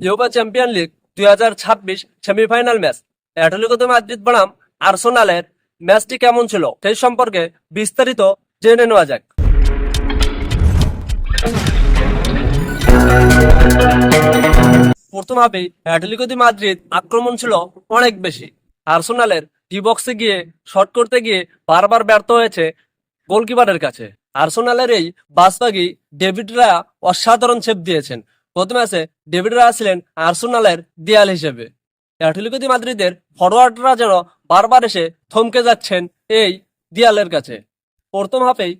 Europa champion league 2026 semifinal match Atletico de Madrid বনাম আর্সেনালের ম্যাচটি কেমন ছিল সেই সম্পর্কে বিস্তারিত জেনে নেওয়া যাক। প্রথম হাফে অ্যাটলেটিকো দে মাদ্রিদ আক্রমণ ছিল অনেক বেশি। আর্সেনালের ডি বক্সে গিয়ে শট করতে গিয়ে বারবার ব্যর্থ হয়েছে গোলকিপারের কাছে। আর্সেনালের এই বাসবাগী ডেভিড রায়া অসাধারণ সেভ দিয়েছেন। গত ম্যাচে ডেভিড রায়া ছিলেন আর্সেনালের দেয়াল হিসেবে। অ্যাটলেটিকো দে মাদ্রিদের ফরওয়ার্ডরা যেন বারবার এসে থমকে যাচ্ছেন এই দেয়ালের কাছে। প্রথম হাফেই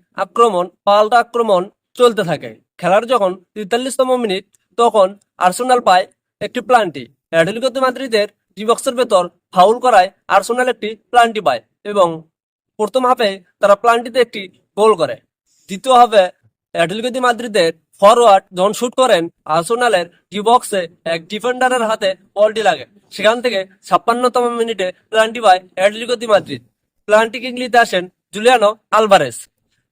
পাল্টা আক্রমণ চলতে থাকে। খেলার যখন 43তম মিনিট তখন আর্সেনাল পায় একটি প্লান্টি। অ্যাটলেটিকো দে মাদ্রিদের ডি বক্সের ভেতর ফাউল করায় আর্সেনাল একটি প্লান্টি পায় এবং প্রথম হাফে তারা প্লান্টিতে একটি গোল করে। দ্বিতীয় হাফে অ্যাটলেটিকো দে মাদ্রিদের ফরওয়ার্ড যখন শুট করেন আর্সেনালের ডি বক্সে এক ডিফেন্ডারের হাতে বলটি লাগে। সেখান থেকে 56তম মিনিটে প্লান্টি পায় Atletico de Madrid. Plenty kick নিতে আসেন জুলিয়ানো আলভারেজ।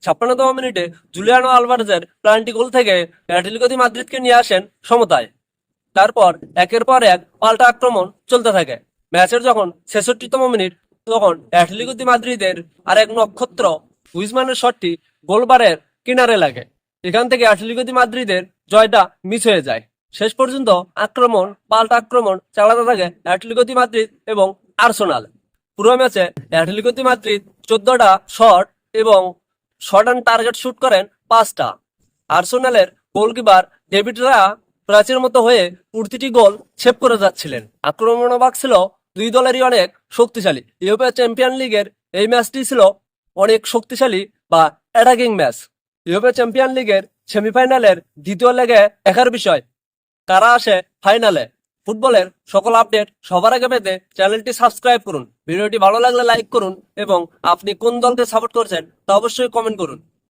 56তম মিনিটে জুলিয়ানো আলভারেজের প্লান্টি গোল থেকে অ্যাটলেটিকো দে মাদ্রিদকে নিয়ে আসেন সমতায়। তারপর একের পর এক পাল্টা আক্রমণ চলতে থাকে। ম্যাচের যখন 66তম মিনিট তখন অ্যাটলেটিকো দে মাদ্রিদের আর এক নক্ষত্র হুইজম্যানের শটটি গোলবারের কিনারে লাগে। এখান থেকে অ্যাটলেটিকো দে মাদ্রিদের জয়টা মিস হয়ে যায়। শেষ পর্যন্ত পাল্টা আক্রমণ চালাতে থাকে অ্যাটলেটিকো দে মাদ্রিদ এবং আর্সেনাল। পুরো ম্যাচে অ্যাটলেটিকো দে মাদ্রিদ 14টা শট এবং শট অ্যান্ড টার্গেট শুট করেন 5টা। আর্সেনালের গোলকিপার ডেভিড রায়া প্রাচীর মতো হয়ে প্রতিটি গোল সেভ করে যাচ্ছিলেন। আক্রমণভাগ ছিল দুই দলেরই অনেক শক্তিশালী। ইউরোপা চ্যাম্পিয়ন লিগের এই ম্যাচটি ছিল অনেক শক্তিশালী বা অ্যাটাকিং ম্যাচ। ইউরোপা চ্যাম্পিয়ন লিগের সেমিফাইনালের দ্বিতীয় লেগে দেখার বিষয় কারা আসে ফাইনালে। ফুটবলের সকল আপডেট সবার আগে পেতে চ্যানেলটি সাবস্ক্রাইব করুন। ভিডিওটি ভালো লাগলে লাইক করুন এবং আপনি কোন দলকে সাপোর্ট করছেন তা অবশ্যই কমেন্ট করুন।